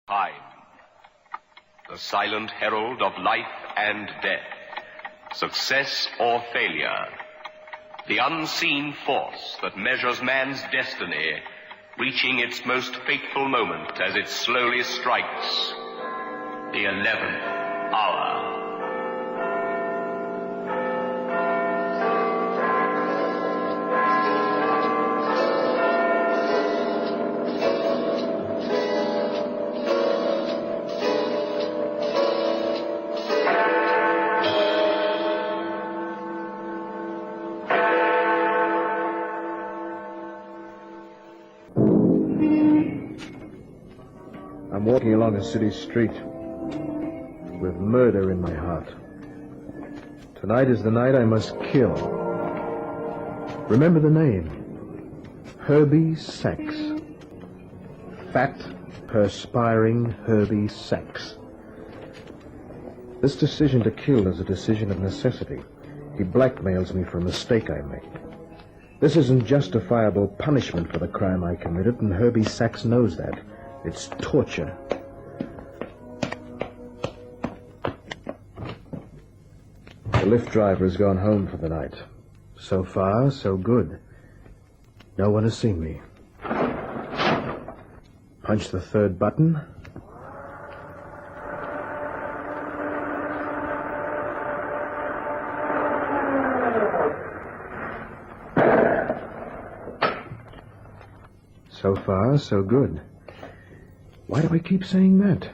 Time, the silent herald of life and death, success or failure, the unseen force that measures man's destiny, reaching its most fateful moment as it slowly strikes the 11th hour. I'm walking along a city street with murder in my heart. Tonight is the night I must kill. Remember the name. Herbie Sachs. Fat, perspiring Herbie Sachs. This decision to kill is a decision of necessity. He blackmails me for a mistake I made. This isn't justifiable punishment for the crime I committed, and Herbie Sachs knows that. It's torture. The Lyft driver has gone home for the night. So far, so good. No one has seen me. Punch the third button. So far, so good. Why do I keep saying that?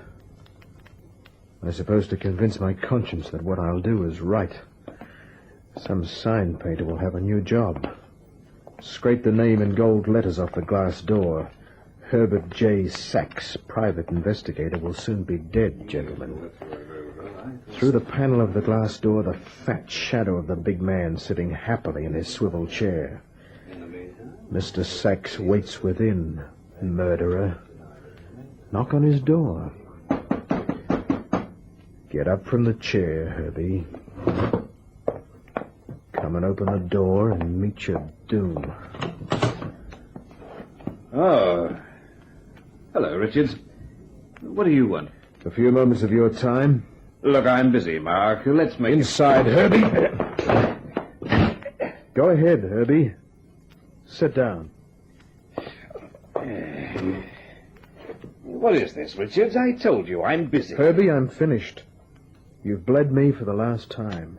I suppose to convince my conscience that what I'll do is right. Some sign painter will have a new job. Scrape the name in gold letters off the glass door. Herbert J. Sachs, private investigator, will soon be dead, gentlemen. Through the panel of the glass door, the fat shadow of the big man sitting happily in his swivel chair. Mr. Sachs waits within, murderer. Knock on his door. Get up from the chair, Herbie. Come and open the door and meet your doom. Oh. Hello, Richards. What do you want? A few moments of your time. Look, I'm busy, Mark. Let's make Inside, Herbie. Go ahead, Herbie. Sit down. What is this, Richards? I told you, I'm busy. Herbie, I'm finished. You've bled me for the last time.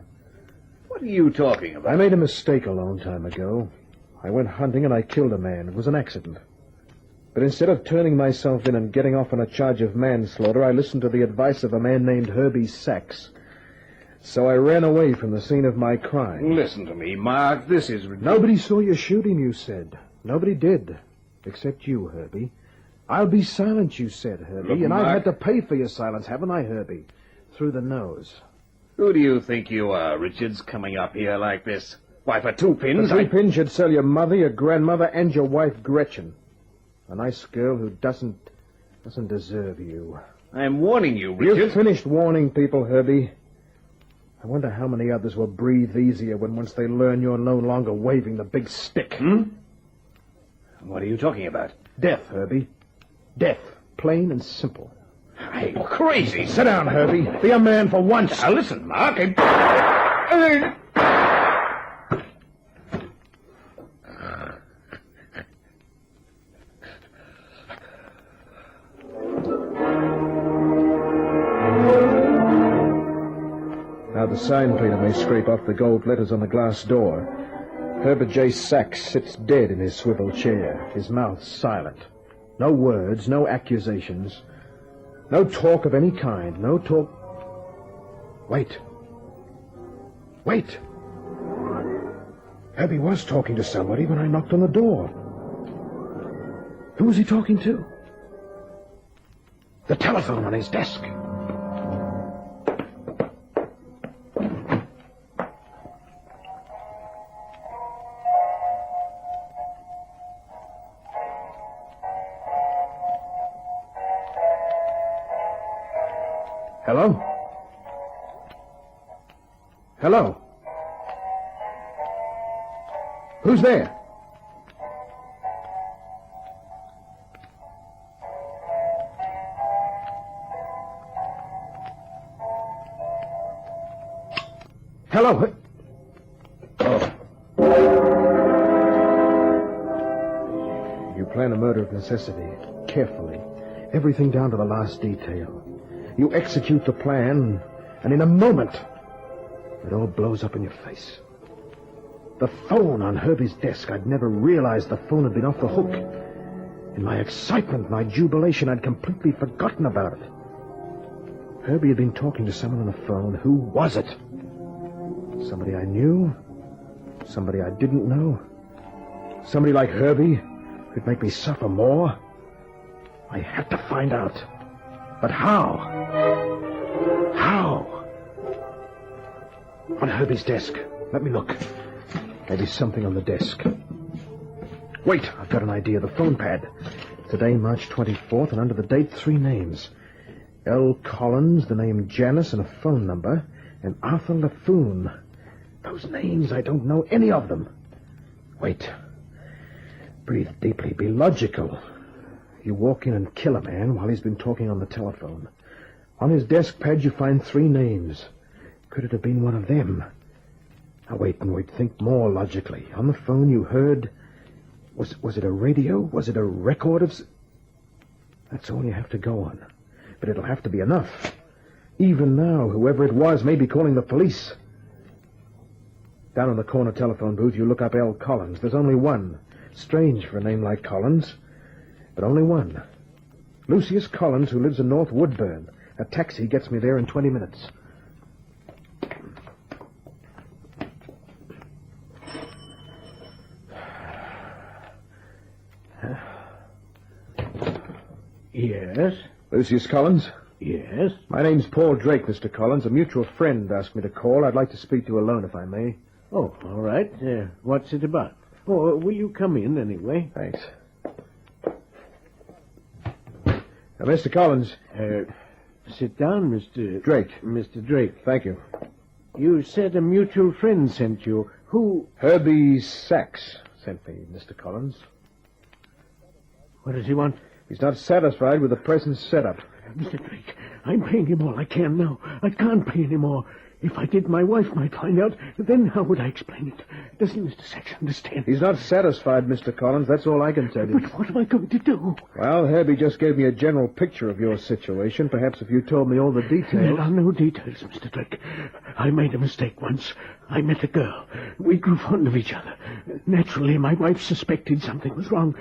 What are you talking about? I made a mistake a long time ago. I went hunting and I killed a man. It was an accident. But instead of turning myself in and getting off on a charge of manslaughter, I listened to the advice of a man named Herbie Sachs. So I ran away from the scene of my crime. Listen to me, Mark. This is ridiculous. Nobody saw you shoot him, you said. Nobody did. Except you, Herbie. I'll be silent, you said, Herbie. Look, and Mark, I've had to pay for your silence, haven't I, Herbie? Through the nose. Who do you think you are, Richards, coming up here like this? Why, for 2 pins, For 2 pins, you'd sell your mother, your grandmother, and your wife, Gretchen. A nice girl who doesn't deserve you. I'm warning you, Richards. You've finished warning people, Herbie. I wonder how many others will breathe easier when once they learn you're no longer waving the big stick. What are you talking about? Death, Herbie. Death. Plain and simple. You're crazy. Sit down, Herbie. Be a man for once. Now, listen, Mark. Now the sign painter may scrape off the gold letters on the glass door. Herbert J. Sachs sits dead in his swivel chair, his mouth silent. No words, no accusations, no talk of any kind, no talk... Wait. Herbie was talking to somebody when I knocked on the door. Who was he talking to? The telephone on his desk. Hello? Hello? Who's there? Hello? Oh. You plan a murder of necessity, carefully. Everything down to the last detail. You execute the plan, and in a moment, it all blows up in your face. The phone on Herbie's desk. I'd never realized the phone had been off the hook. In my excitement, my jubilation, I'd completely forgotten about it. Herbie had been talking to someone on the phone. Who was it? Somebody I knew? Somebody I didn't know? Somebody like Herbie who'd make me suffer more? I had to find out. But how? How? On Herbie's desk. Let me look. Maybe something on the desk. Wait, I've got an idea. The phone pad. Today, March 24th, and under the date, 3 names. L. Collins, the name Janice, and a phone number, and Arthur Laffoon. Those names, I don't know any of them. Wait. Breathe deeply. Be logical. You walk in and kill a man while he's been talking on the telephone. On his desk pad, you find 3 names. Could it have been one of them? Now, wait and wait. Think more logically. On the phone, you heard... Was it a radio? Was it a record of... That's all you have to go on. But it'll have to be enough. Even now, whoever it was may be calling the police. Down in the corner telephone booth, you look up L. Collins. There's only one. Strange for a name like Collins. But only one. Lucius Collins, who lives in North Woodburn. A taxi gets me there in 20 minutes. Yes? Lucius Collins? Yes? My name's Paul Drake, Mr. Collins. A mutual friend asked me to call. I'd like to speak to you alone, if I may. Oh, all right. What's it about? Oh, will you come in anyway? Thanks. Now, Mr. Collins. Sit down, Mr. Drake. Mr. Drake. Thank you. You said a mutual friend sent you. Who? Herbie Sachs sent me, Mr. Collins. What does he want? He's not satisfied with the present setup. Mr. Drake, I'm paying him all I can now. I can't pay any more. If I did, my wife might find out. Then how would I explain it? Doesn't Mr. Sachs understand? He's not satisfied, Mr. Collins. That's all I can tell you. But what am I going to do? Well, Herbie just gave me a general picture of your situation. Perhaps if you told me all the details... There are no details, Mr. Drake. I made a mistake once. I met a girl. We grew fond of each other. Naturally, my wife suspected something was wrong.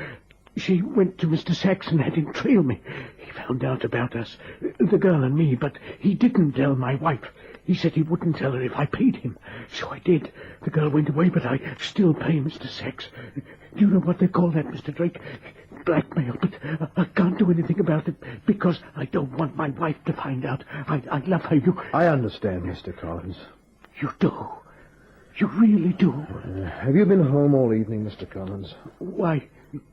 She went to Mr. Sachs and had him trail me. He found out about us, the girl and me, but he didn't tell my wife. He said he wouldn't tell her if I paid him. So I did. The girl went away, but I still pay Mr. Sachs. Do you know what they call that, Mr. Drake? Blackmail, but I can't do anything about it because I don't want my wife to find out. I love her. I understand, Mr. Collins. You do. You really do. Have you been home all evening, Mr. Collins? Why...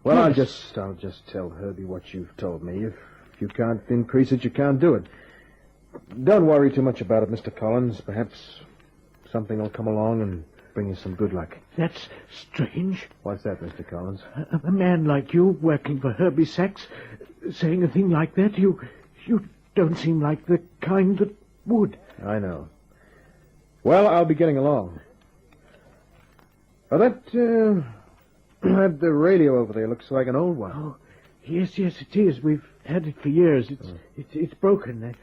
Well, yes. I'll just tell Herbie what you've told me. If you can't increase it, you can't do it. Don't worry too much about it, Mr. Collins. Perhaps something will come along and bring you some good luck. That's strange. What's that, Mr. Collins? A man like you, working for Herbie Sachs, saying a thing like that, you don't seem like the kind that would. I know. Well, I'll be getting along. Oh, that radio over there looks like an old one. Oh, yes, it is. We've had it for years. It's broken. I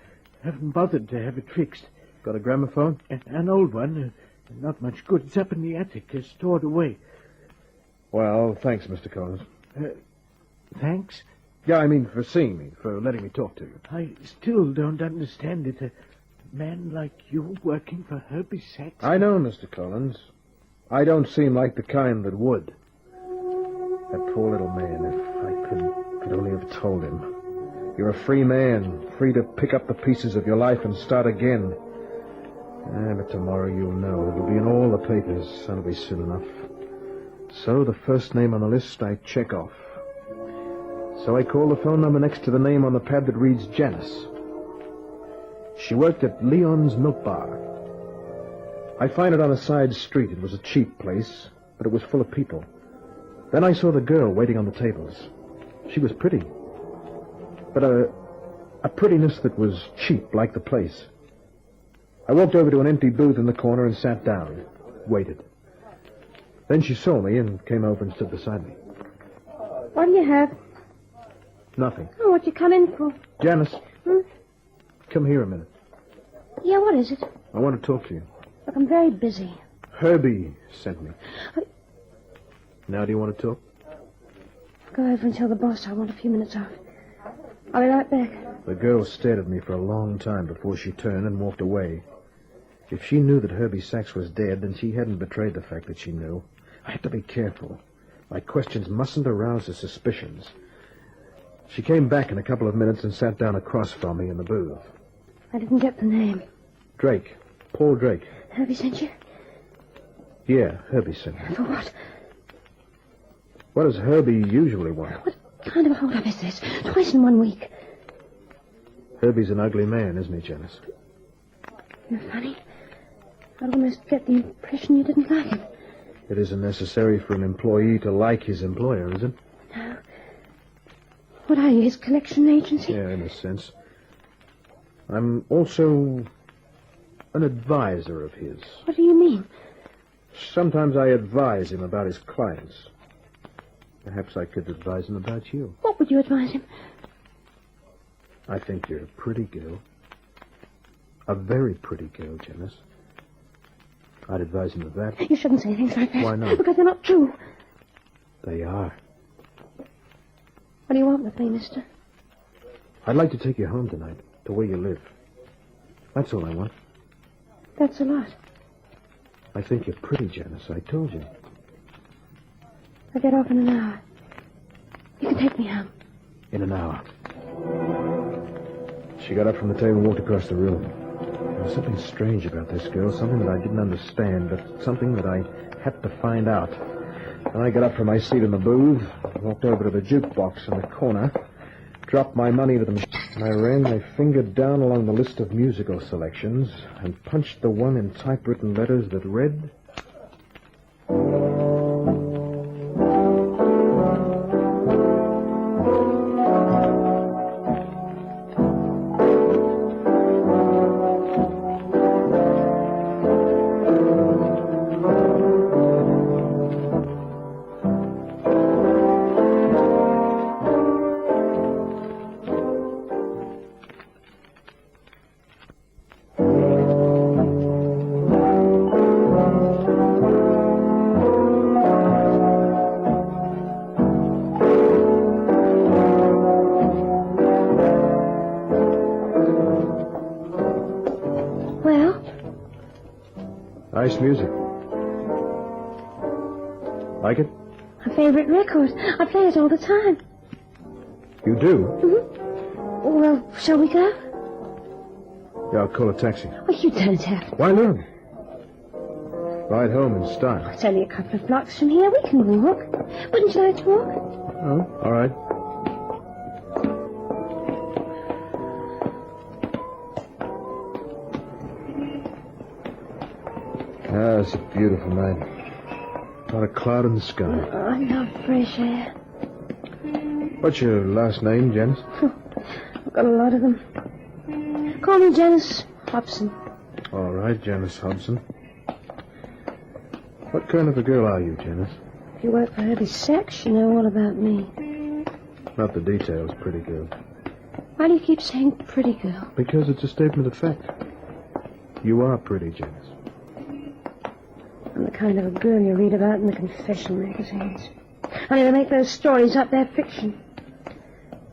haven't bothered to have it fixed. Got a gramophone? An old one. Not much good. It's up in the attic, stored away. Well, thanks, Mr. Collins. Thanks? Yeah, I mean for seeing me, for letting me talk to you. I still don't understand it. A man like you working for Herbie Sachs? I know, Mr. Collins. I don't seem like the kind that would. That poor little man, if I could only have told him. You're a free man, free to pick up the pieces of your life and start again. But tomorrow you'll know. It'll be in all the papers. That'll be soon enough. So the first name on the list I check off. So I call the phone number next to the name on the pad that reads Janice. She worked at Leon's Milk Bar. I find it on a side street. It was a cheap place, but it was full of people. Then I saw the girl waiting on the tables. She was pretty. But a prettiness that was cheap, like the place. I walked over to an empty booth in the corner and sat down. Waited. Then she saw me and came over and stood beside me. What do you have? Nothing. Oh, what you come in for? Janice, Hmm? come here a minute. Yeah, what is it? I want to talk to you. Look, I'm very busy. Herbie sent me. Now do you want to talk? Go over and tell the boss I want a few minutes off. I'll be right back. The girl stared at me for a long time before she turned and walked away. If she knew that Herbie Sachs was dead, then she hadn't betrayed the fact that she knew. I had to be careful. My questions mustn't arouse her suspicions. She came back in a couple of minutes and sat down across from me in the booth. I didn't get the name. Drake. Paul Drake. Herbie sent you? Yeah, Herbie sent me. For what? What does Herbie usually want? What kind of a hold-up is this? Twice in 1 week. Herbie's an ugly man, isn't he, Janice? You're funny. I'd almost get the impression you didn't like him. It isn't necessary for an employee to like his employer, is it? No. What are you, his collection agency? Yeah, in a sense. I'm also an advisor of his. What do you mean? Sometimes I advise him about his clients. Perhaps I could advise him about you. What would you advise him? I think you're a pretty girl. A very pretty girl, Janice. I'd advise him of that. You shouldn't say things like that. Why not? Because they're not true. They are. What do you want with me, mister? I'd like to take you home tonight, to where you live. That's all I want. That's a lot. I think you're pretty, Janice. I told you. I'll get off in an hour. You can take me home. In an hour. She got up from the table and walked across the room. There was something strange about this girl, something that I didn't understand, but something that I had to find out. And I got up from my seat in the booth, walked over to the jukebox in the corner, dropped my money into the machine, and I ran my finger down along the list of musical selections and punched the one in typewritten letters that read... Nice music. Like it? My favorite record. I play it all the time. You do? Mm-hmm. Well, shall we go? Yeah, I'll call a taxi. Well, you don't have to. Why not? Ride home in style. It's only a couple of blocks from here. We can walk. Wouldn't you like to walk? Oh, all right. Ah, it's a beautiful night. Not a cloud in the sky. Oh, I love fresh air. What's your last name, Janice? I've got a lot of them. Call me Janice Hobson. All right, Janice Hobson. What kind of a girl are you, Janice? If you work for Herbie Sachs, you know all about me. Not the details, pretty girl. Why do you keep saying pretty girl? Because it's a statement of fact. You are pretty, Janice. I'm the kind of a girl you read about in the confession magazines. Only they make those stories up, they're fiction.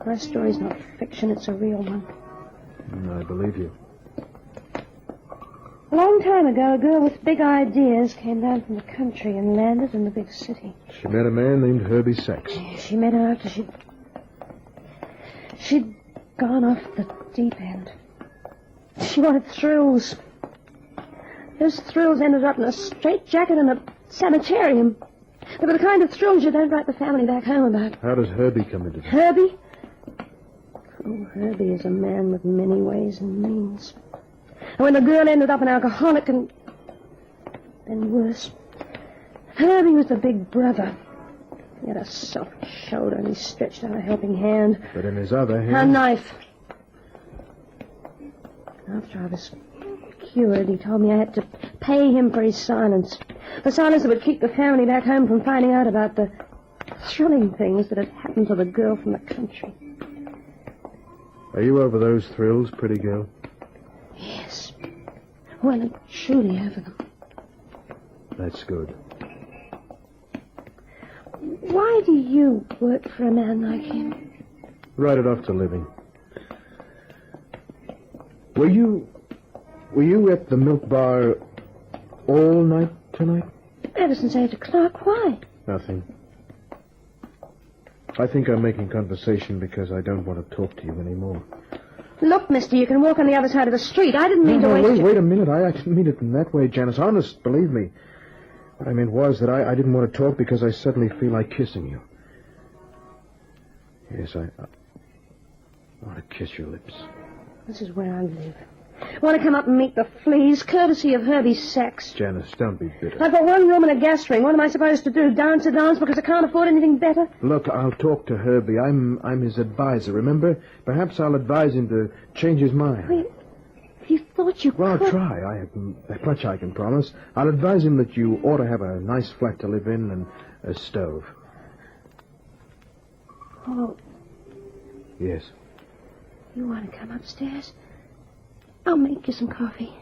My story's not fiction, it's a real one. I believe you. A long time ago, a girl with big ideas came down from the country and landed in the big city. She met a man named Herbie Sachs. She met her after she'd gone off the deep end. She wanted thrills. Those thrills ended up in a straitjacket and a sanitarium. They were the kind of thrills you don't write the family back home about. How does Herbie come into this? Herbie? Oh, Herbie is a man with many ways and means. And when the girl ended up an alcoholic and then worse, Herbie was the big brother. He had a soft shoulder and he stretched out a helping hand. But in his other hand... A knife. After I was cured. He told me I had to pay him for his silence. The silence that would keep the family back home from finding out about the thrilling things that had happened to the girl from the country. Are you over those thrills, pretty girl? Yes. Well, and truly over them. That's good. Why do you work for a man like him? Write it off to living. Were you at the milk bar all night tonight? Ever since 8 o'clock. Why? Nothing. I think I'm making conversation because I don't want to talk to you anymore. Look, mister, you can walk on the other side of the street. I didn't mean to waste Wait a minute. I didn't mean it in that way, Janice. Honest, believe me. What I meant was that I didn't want to talk because I suddenly feel like kissing you. Yes, I want to kiss your lips. This is where I live. Want to come up and meet the fleas, courtesy of Herbie Sachs. Janice, don't be bitter. I've got one room and a gas ring. What am I supposed to do? Dance a dance because I can't afford anything better? Look, I'll talk to Herbie. I'm his advisor, remember? Perhaps I'll advise him to change his mind. Well, you thought you Well, could... I'll try. I have that much I can promise. I'll advise him that you ought to have a nice flat to live in and a stove. Oh, Yes. you want to come upstairs? I'll make you some coffee.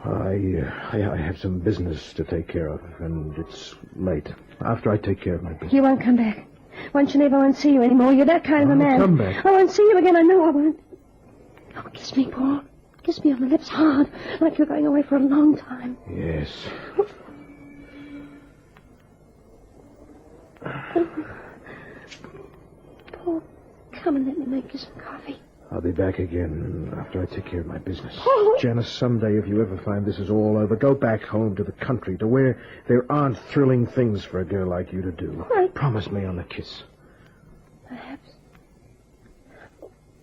I have some business to take care of, and it's late. After I take care of my business. You won't come back. Once you leave, I won't see you anymore. You're that kind of a man. Come back. I won't see you again. I know I won't. Oh, kiss me, Paul. Kiss me on the lips hard, like you're going away for a long time. Yes. Paul, come and let me make you some coffee. I'll be back again after I take care of my business. Oh. Janice, someday, if you ever find this is all over, go back home to the country, to where there aren't thrilling things for a girl like you to do. Right. Promise me on the kiss.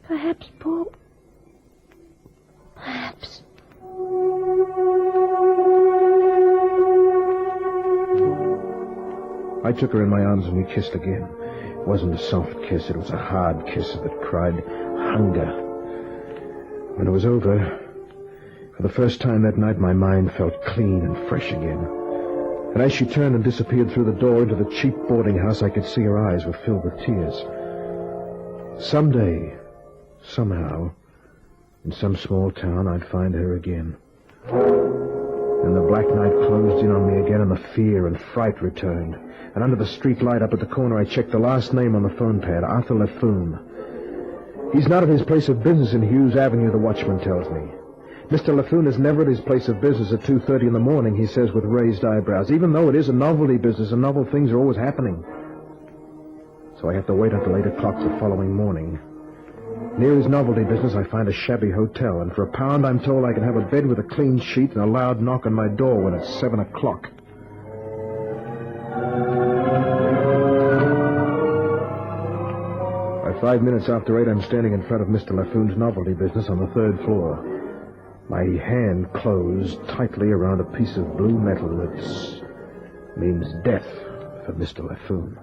Perhaps, Paul. Perhaps. I took her in my arms and we kissed again. It wasn't a soft kiss, it was a hard kiss that cried hunger. When it was over, for the first time that night, my mind felt clean and fresh again. And as she turned and disappeared through the door into the cheap boarding house, I could see her eyes were filled with tears. Someday, somehow, in some small town, I'd find her again. And the black night closed in on me again, and the fear and fright returned. And under the street light up at the corner, I checked the last name on the phone pad, Arthur Laffoon. He's not at his place of business in Hughes Avenue, the watchman tells me. Mr. Laffoon is never at his place of business at 2:30 in the morning, he says with raised eyebrows, even though it is a novelty business and novel things are always happening. So I have to wait until 8 o'clock the following morning. Near his novelty business, I find a shabby hotel, and for £1, I'm told I can have a bed with a clean sheet and a loud knock on my door when it's 7 o'clock. By 5 minutes after 8, I'm standing in front of Mr. Laffoon's novelty business on the 3rd floor. My hand closed tightly around a piece of blue metal that means death for Mr. Laffoon.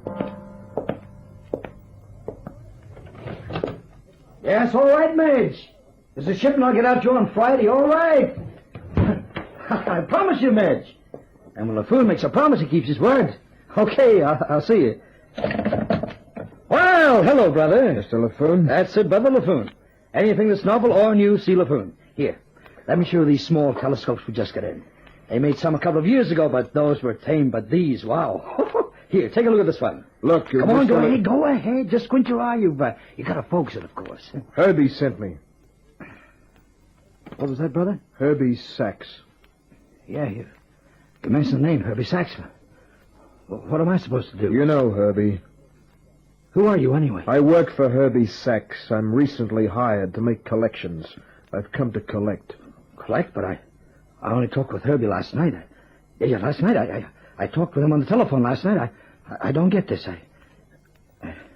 Yes, all right, Madge. There's a shipment I'll get out to you on Friday, all right. I promise you, Madge. And when Laffoon makes a promise, he keeps his word. Okay, I'll see you. Well, hello, brother. Mr. Laffoon? That's it, Brother Laffoon. Anything that's novel or new, see Laffoon. Here, let me show you these small telescopes we just got in. They made some a couple of years ago, but those were tame. But these, wow. Here, take a look at this one. Look, Come on, go ahead. Just squint your eye. You got to focus it, of course. Herbie sent me. What was that, brother? Herbie Sachs. Yeah, you mentioned the name, Herbie Sachs. What am I supposed to do? You know Herbie. Who are you, anyway? I work for Herbie Sachs. I'm recently hired to make collections. I've come to collect. Collect? But I only talked with Herbie last night. Last night. I talked with him on the telephone last night. I don't get this.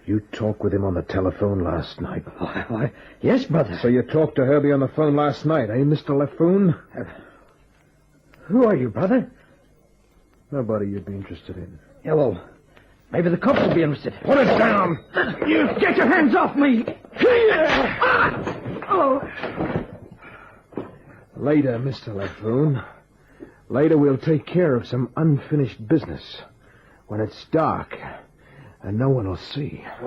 You talked with him on the telephone last night? Why, yes, brother. So you talked to Herbie on the phone last night, eh, Mr. Laffoon? Who are you, brother? Nobody you'd be interested in. Yeah, well, maybe the cops would be interested. Put it down! You get your hands off me! Later, Mr. Laffoon. Later we'll take care of some unfinished business. When it's dark, and no one will see. I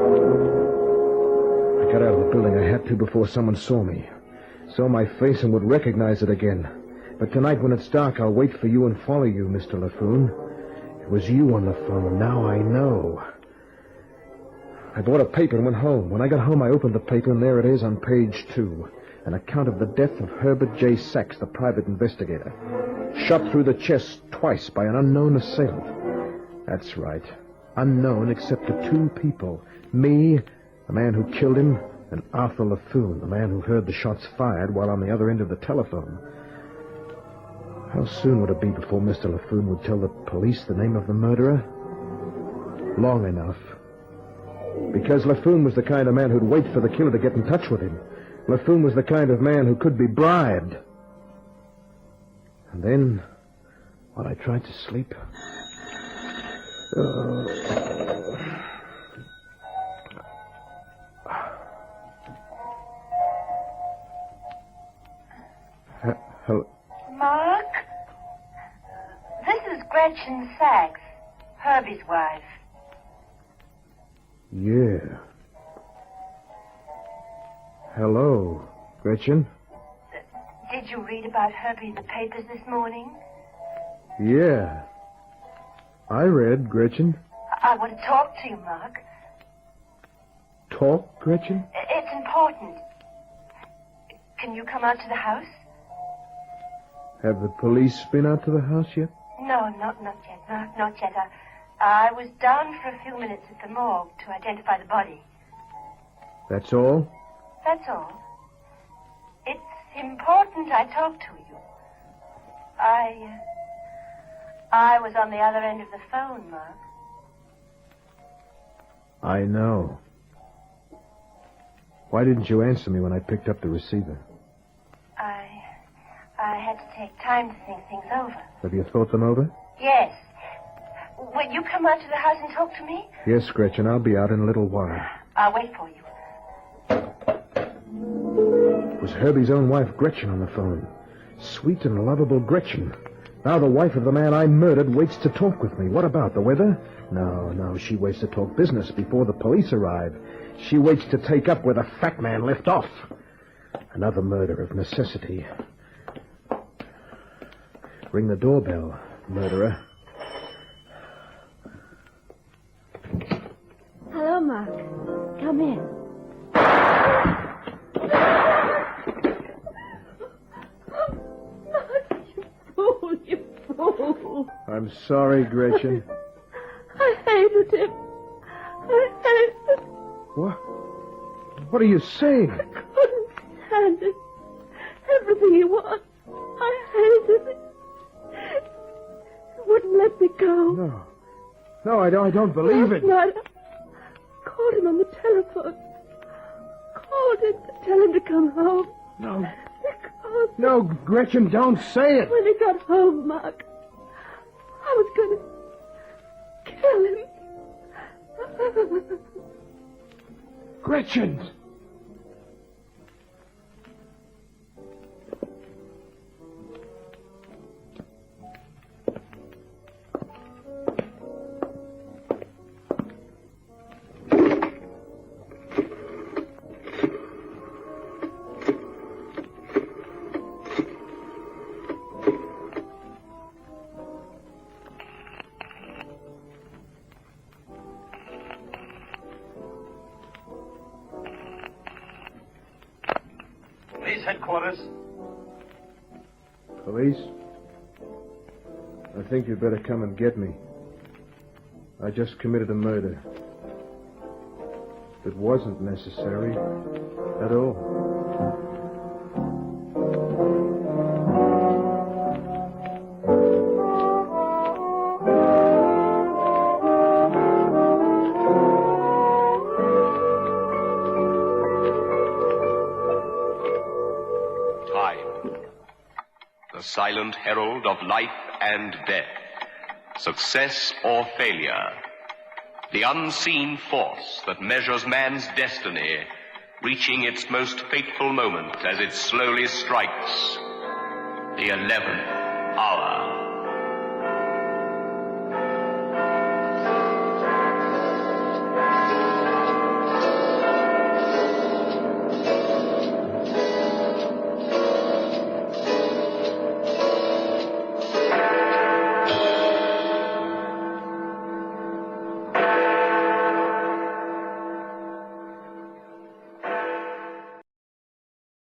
got out of the building I had to before someone saw me. Saw my face and would recognize it again. But tonight when it's dark, I'll wait for you and follow you, Mr. Laffoon. It was you on the phone. Now I know. I bought a paper and went home. When I got home, I opened the paper, and there it is on page 2. An account of the death of Herbert J. Sachs, the private investigator. Shot through the chest twice by an unknown assailant. That's right. Unknown except to 2 people. Me, the man who killed him, and Arthur Laffoon, the man who heard the shots fired while on the other end of the telephone. How soon would it be before Mr. Laffoon would tell the police the name of the murderer? Long enough. Because Laffoon was the kind of man who'd wait for the killer to get in touch with him. Laffoon was the kind of man who could be bribed. And then, while I tried to sleep... Hello? Mark? This is Gretchen Sachs, Herbie's wife. Yeah. Hello, Gretchen. Did you read about Herbie in the papers this morning? Yeah. I read, Gretchen. I want to talk to you, Mark. Talk, Gretchen? It's important. Can you come out to the house? Have the police been out to the house yet? No, not yet, Mark, not yet. I was down for a few minutes at the morgue to identify the body. That's all? That's all. It's important I talk to you. I was on the other end of the phone, Mark. I know. Why didn't you answer me when I picked up the receiver? I had to take time to think things over. Have you thought them over? Yes. Will you come out to the house and talk to me? Yes, Gretchen. I'll be out in a little while. I'll wait for you. It was Herbie's own wife, Gretchen, on the phone. Sweet and lovable Gretchen. Now the wife of the man I murdered waits to talk with me. What about the weather? No, she waits to talk business before the police arrive. She waits to take up where the fat man left off. Another murder of necessity. Ring the doorbell, murderer. Hello, Mark. Come in. You fool. I'm sorry, Gretchen. I hated him. I hated him. What? What are you saying? I couldn't stand it. Everything he was. I hated it. He wouldn't let me go. No, I don't believe it. Last night, I called him on the telephone. Called him to tell him to come home. No. Because No, Gretchen, don't say it. when he got home, Mark, I was going to kill him. Gretchen! Police headquarters. Police? I think you'd better come and get me. I just committed a murder. It wasn't necessary at all. Silent herald of life and death, success or failure, the unseen force that measures man's destiny, reaching its most fateful moment as it slowly strikes the 11th hour.